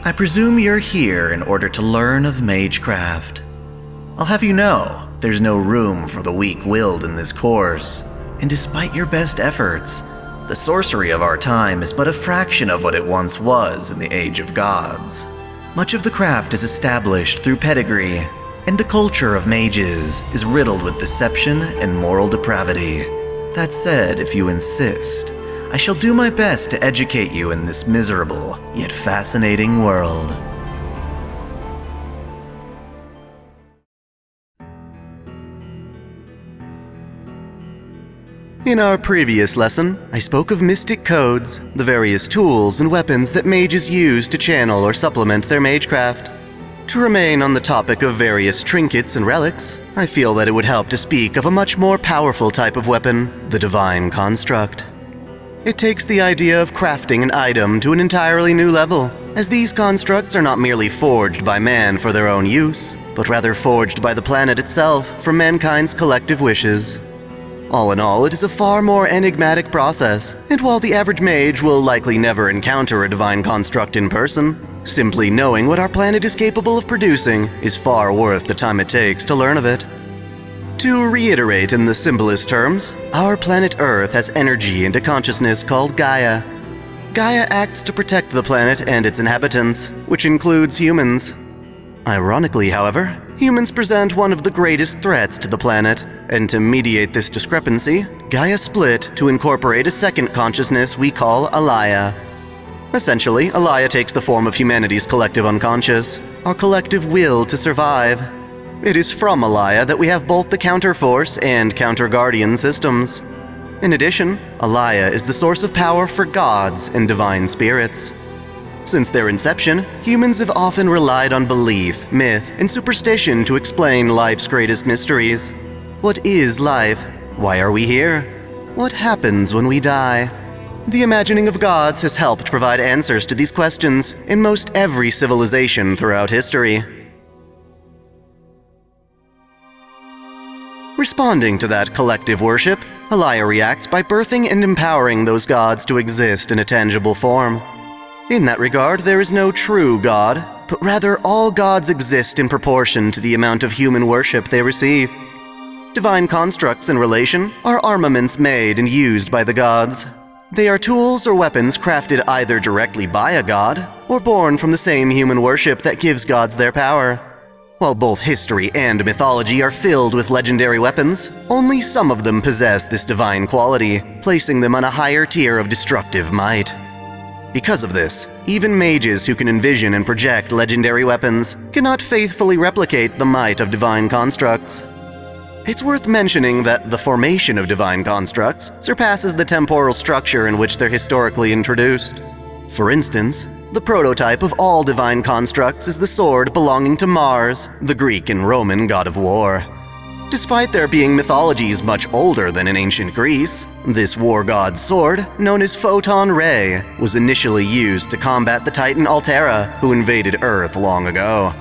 I presume you're here in order to learn of Magecraft. I'll have you know, there's no room for the weak-willed in this course, and despite your best efforts, the sorcery of our time is but a fraction of what it once was in the Age of Gods. Much of the craft is established through pedigree, and the culture of mages is riddled with deception and moral depravity. That said, if you insist, I shall do my best to educate you in this miserable, yet fascinating world. In our previous lesson, I spoke of mystic codes, the various tools and weapons that mages use to channel or supplement their magecraft. To remain on the topic of various trinkets and relics, I feel that it would help to speak of a much more powerful type of weapon, the divine construct. It takes the idea of crafting an item to an entirely new level, as these constructs are not merely forged by man for their own use, but rather forged by the planet itself for mankind's collective wishes. All in all, it is a far more enigmatic process, and while the average mage will likely never encounter a divine construct in person, simply knowing what our planet is capable of producing is far worth the time it takes to learn of it. To reiterate in the simplest terms, our planet Earth has energy and a consciousness called Gaia. Gaia acts to protect the planet and its inhabitants, which includes humans. Ironically, however, humans present one of the greatest threats to the planet, and to mediate this discrepancy, Gaia split to incorporate a second consciousness we call Alaya. Essentially, Alaya takes the form of humanity's collective unconscious, our collective will to survive. It is from Alaya that we have both the counter-force and counter-guardian systems. In addition, Alaya is the source of power for gods and divine spirits. Since their inception, humans have often relied on belief, myth, and superstition to explain life's greatest mysteries. What is life? Why are we here? What happens when we die? The imagining of gods has helped provide answers to these questions in most every civilization throughout history. Responding to that collective worship, Alaya reacts by birthing and empowering those gods to exist in a tangible form. In that regard, there is no true god, but rather all gods exist in proportion to the amount of human worship they receive. Divine constructs in relation are armaments made and used by the gods. They are tools or weapons crafted either directly by a god, or born from the same human worship that gives gods their power. While both history and mythology are filled with legendary weapons, only some of them possess this divine quality, placing them on a higher tier of destructive might. Because of this, even mages who can envision and project legendary weapons cannot faithfully replicate the might of divine constructs. It's worth mentioning that the formation of divine constructs surpasses the temporal structure in which they're historically introduced. For instance, the prototype of all divine constructs is the sword belonging to Mars, the Greek and Roman god of war. Despite there being mythologies much older than in ancient Greece, this war god's sword, known as Photon Ray, was initially used to combat the titan Altera, who invaded Earth long ago.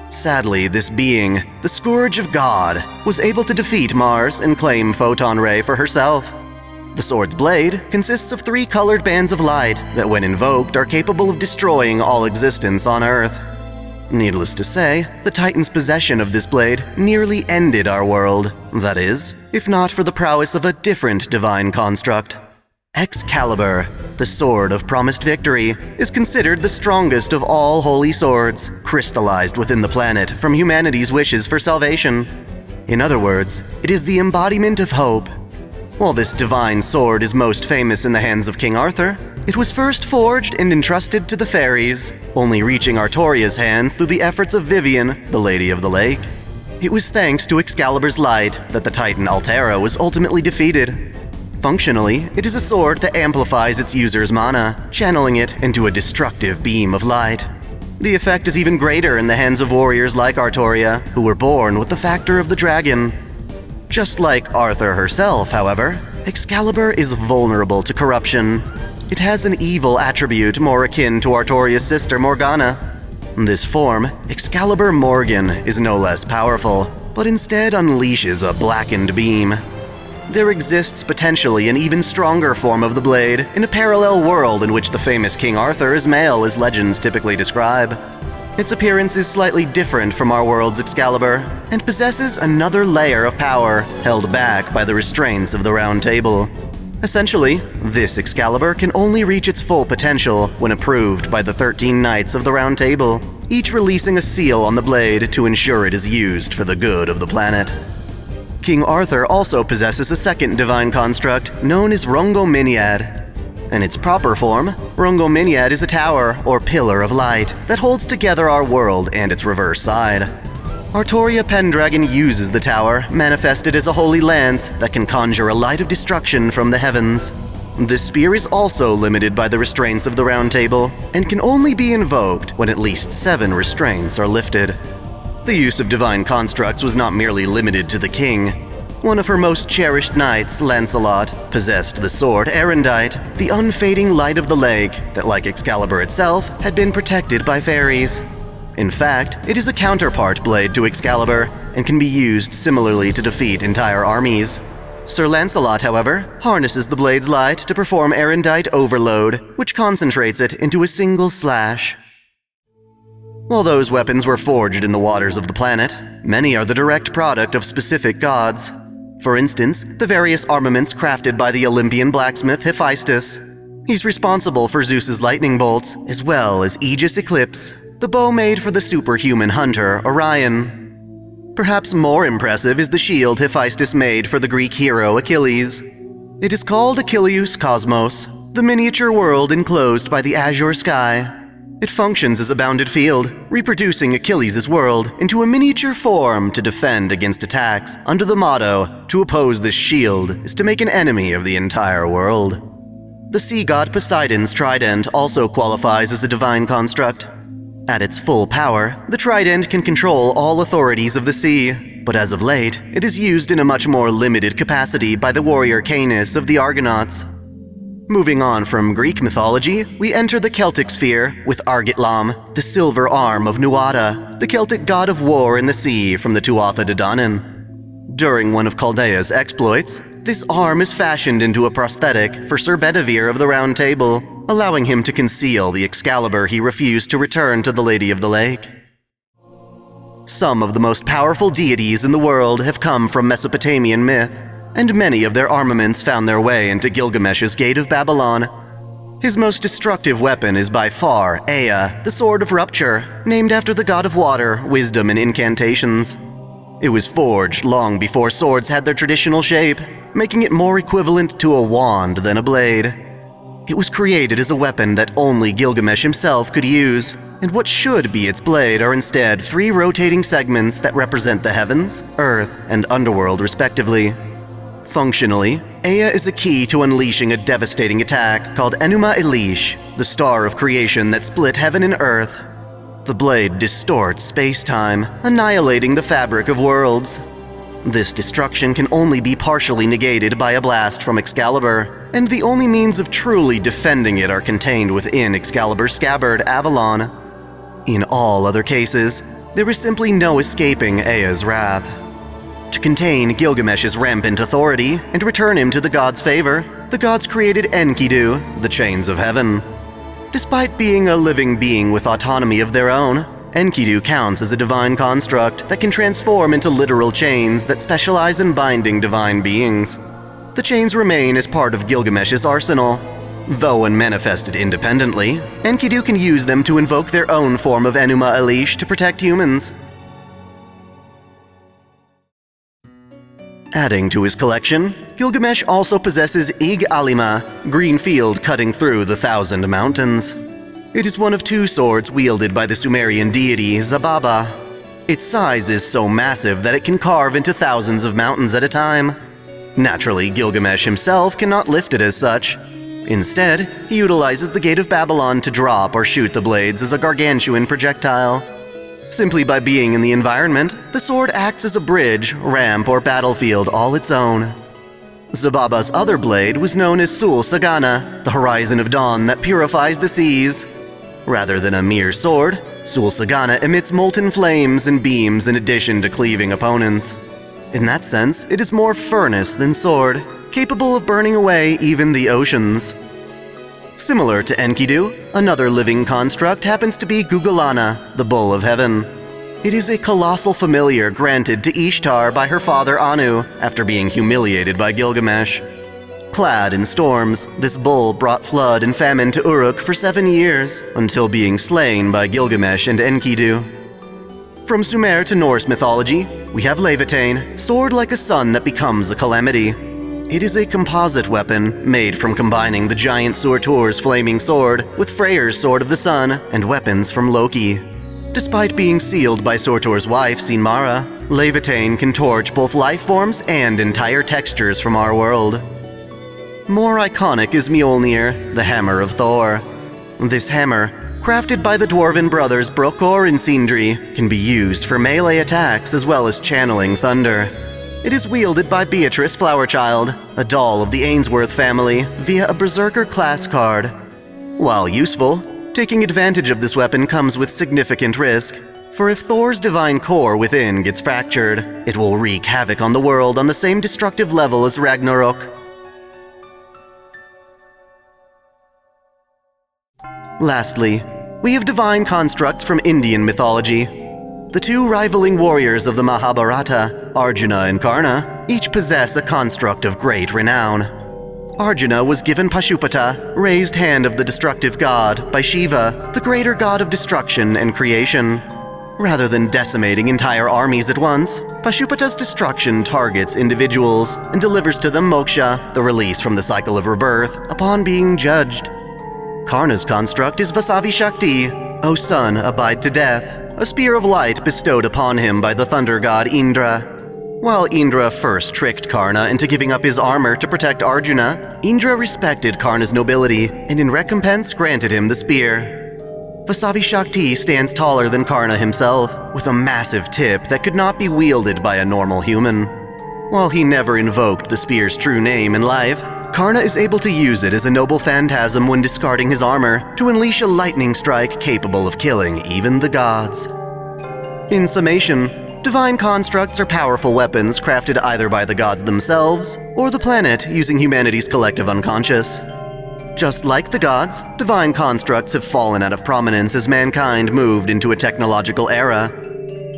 Sadly, this being, the Scourge of God, was able to defeat Mars and claim Photon Ray for herself. The sword's blade consists of 3 colored bands of light that, when invoked, are capable of destroying all existence on Earth. Needless to say, the Titan's possession of this blade nearly ended our world. That is, if not for the prowess of a different divine construct. Excalibur, the sword of promised victory, is considered the strongest of all holy swords, crystallized within the planet from humanity's wishes for salvation. In other words, it is the embodiment of hope. While this divine sword is most famous in the hands of King Arthur, it was first forged and entrusted to the fairies, only reaching Artoria's hands through the efforts of Vivian, the Lady of the Lake. It was thanks to Excalibur's light that the Titan Altera was ultimately defeated. Functionally, it is a sword that amplifies its user's mana, channeling it into a destructive beam of light. The effect is even greater in the hands of warriors like Artoria, who were born with the factor of the dragon. Just like Arthur herself, however, Excalibur is vulnerable to corruption. It has an evil attribute more akin to Artoria's sister Morgana. In this form, Excalibur Morgan is no less powerful, but instead unleashes a blackened beam. there exists potentially an even stronger form of the blade in a parallel world in which the famous King Arthur is male, as legends typically describe. Its appearance is slightly different from our world's Excalibur, and possesses another layer of power held back by the restraints of the Round Table. Essentially, this Excalibur can only reach its full potential when approved by the 13 Knights of the Round Table, each releasing a seal on the blade to ensure it is used for the good of the planet. King Arthur also possesses a second divine construct known as Rungominiad. In its proper form, Rungominiad is a tower, or pillar of light, that holds together our world and its reverse side. Artoria Pendragon uses the tower, manifested as a holy lance that can conjure a light of destruction from the heavens. This spear is also limited by the restraints of the Round Table, and can only be invoked when at least 7 restraints are lifted. The use of divine constructs was not merely limited to the king. One of her most cherished knights, Lancelot, possessed the sword Erendite, the unfading light of the lake that, like Excalibur itself, had been protected by fairies. In fact, it is a counterpart blade to Excalibur, and can be used similarly to defeat entire armies. Sir Lancelot, however, harnesses the blade's light to perform Erendite Overload, which concentrates it into a single slash. While those weapons were forged in the waters of the planet, many are the direct product of specific gods. For instance, the various armaments crafted by the Olympian blacksmith Hephaestus. He's responsible for Zeus's lightning bolts, as well as Aegis Eclipse, the bow made for the superhuman hunter Orion. Perhaps more impressive is the shield Hephaestus made for the Greek hero Achilles. It is called Achilleus Cosmos, the miniature world enclosed by the azure sky. It functions as a bounded field, reproducing Achilles' world into a miniature form to defend against attacks under the motto, "To oppose this shield is to make an enemy of the entire world." The sea god Poseidon's trident also qualifies as a divine construct. At its full power, the trident can control all authorities of the sea, but as of late, it is used in a much more limited capacity by the warrior Canis of the Argonauts. Moving on from Greek mythology, we enter the Celtic sphere with Argitlam, the silver arm of Nuada, the Celtic god of war in the sea from the Tuatha De Danann. During one of Chaldea's exploits, this arm is fashioned into a prosthetic for Sir Bedivere of the Round Table, allowing him to conceal the Excalibur he refused to return to the Lady of the Lake. Some of the most powerful deities in the world have come from Mesopotamian myth, and many of their armaments found their way into Gilgamesh's Gate of Babylon. His most destructive weapon is by far Ea, the Sword of Rupture, named after the god of water, wisdom, and incantations. It was forged long before swords had their traditional shape, making it more equivalent to a wand than a blade. It was created as a weapon that only Gilgamesh himself could use, and what should be its blade are instead 3 rotating segments that represent the heavens, earth, and underworld respectively. Functionally, Ea is a key to unleashing a devastating attack called Enuma Elish, the star of creation that split heaven and earth. The blade distorts space-time, annihilating the fabric of worlds. This destruction can only be partially negated by a blast from Excalibur, and the only means of truly defending it are contained within Excalibur's scabbard, Avalon. In all other cases, there is simply no escaping Ea's wrath. To contain Gilgamesh's rampant authority and return him to the gods' favor, the gods created Enkidu, the Chains of Heaven. Despite being a living being with autonomy of their own, Enkidu counts as a divine construct that can transform into literal chains that specialize in binding divine beings. The chains remain as part of Gilgamesh's arsenal. Though when manifested independently, Enkidu can use them to invoke their own form of Enuma Elish to protect humans. Adding to his collection, Gilgamesh also possesses Ig Alima, green field cutting through the 1,000 mountains. It is one of 2 swords wielded by the Sumerian deity Zababa. Its size is so massive that it can carve into thousands of mountains at a time. Naturally, Gilgamesh himself cannot lift it as such. Instead, he utilizes the Gate of Babylon to drop or shoot the blades as a gargantuan projectile. Simply by being in the environment, the sword acts as a bridge, ramp, or battlefield all its own. Zababa's other blade was known as Sul Sagana, the horizon of dawn that purifies the seas. Rather than a mere sword, Sul Sagana emits molten flames and beams in addition to cleaving opponents. In that sense, it is more furnace than sword, capable of burning away even the oceans. Similar to Enkidu, another living construct happens to be Gugulana, the Bull of Heaven. It is a colossal familiar granted to Ishtar by her father Anu after being humiliated by Gilgamesh. Clad in storms, this bull brought flood and famine to Uruk for 7 years, until being slain by Gilgamesh and Enkidu. From Sumer to Norse mythology, we have Levitain, sword like a sun that becomes a calamity. It is a composite weapon made from combining the giant Surtur's flaming sword with Freyr's Sword of the Sun and weapons from Loki. Despite being sealed by Surtur's wife, Sinmara, Levitain can torch both life forms and entire textures from our world. More iconic is Mjolnir, the hammer of Thor. This hammer, crafted by the dwarven brothers Brokor and Sindri, can be used for melee attacks as well as channeling thunder. It is wielded by Beatrice Flowerchild, a doll of the Ainsworth family, via a Berserker class card. While useful, taking advantage of this weapon comes with significant risk, for if Thor's divine core within gets fractured, it will wreak havoc on the world on the same destructive level as Ragnarok. Lastly, we have divine constructs from Indian mythology. The two rivaling warriors of the Mahabharata, Arjuna and Karna, each possess a construct of great renown. Arjuna was given Pashupata, raised hand of the destructive god, by Shiva, the greater god of destruction and creation. Rather than decimating entire armies at once, Pashupata's destruction targets individuals and delivers to them moksha, the release from the cycle of rebirth, upon being judged. Karna's construct is Vasavi Shakti, O son, abide to death, a spear of light bestowed upon him by the thunder god Indra. While Indra first tricked Karna into giving up his armor to protect Arjuna, Indra respected Karna's nobility and in recompense granted him the spear. Vasavi Shakti stands taller than Karna himself, with a massive tip that could not be wielded by a normal human. While he never invoked the spear's true name in life, Karna is able to use it as a noble phantasm when discarding his armor to unleash a lightning strike capable of killing even the gods. In summation, divine constructs are powerful weapons crafted either by the gods themselves or the planet using humanity's collective unconscious. Just like the gods, divine constructs have fallen out of prominence as mankind moved into a technological era.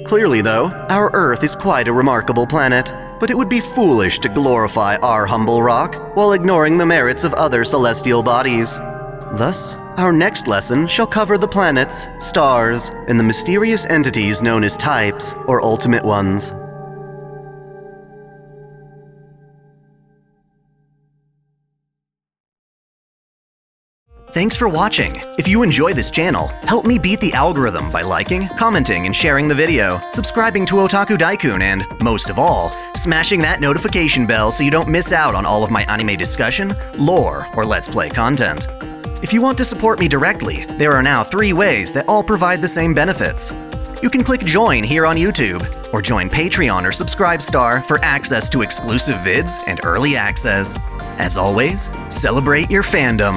Clearly, though, our Earth is quite a remarkable planet. But it would be foolish to glorify our humble rock while ignoring the merits of other celestial bodies. Thus, our next lesson shall cover the planets, stars, and the mysterious entities known as types or ultimate ones. Thanks for watching. If you enjoy this channel, help me beat the algorithm by liking, commenting, and sharing the video, subscribing to OtakuDaiKun, and, most of all, smashing that notification bell so you don't miss out on all of my anime discussion, lore, or Let's Play content. If you want to support me directly, there are now 3 ways that all provide the same benefits. You can click Join here on YouTube, or join Patreon or Subscribestar for access to exclusive vids and early access. As always, celebrate your fandom.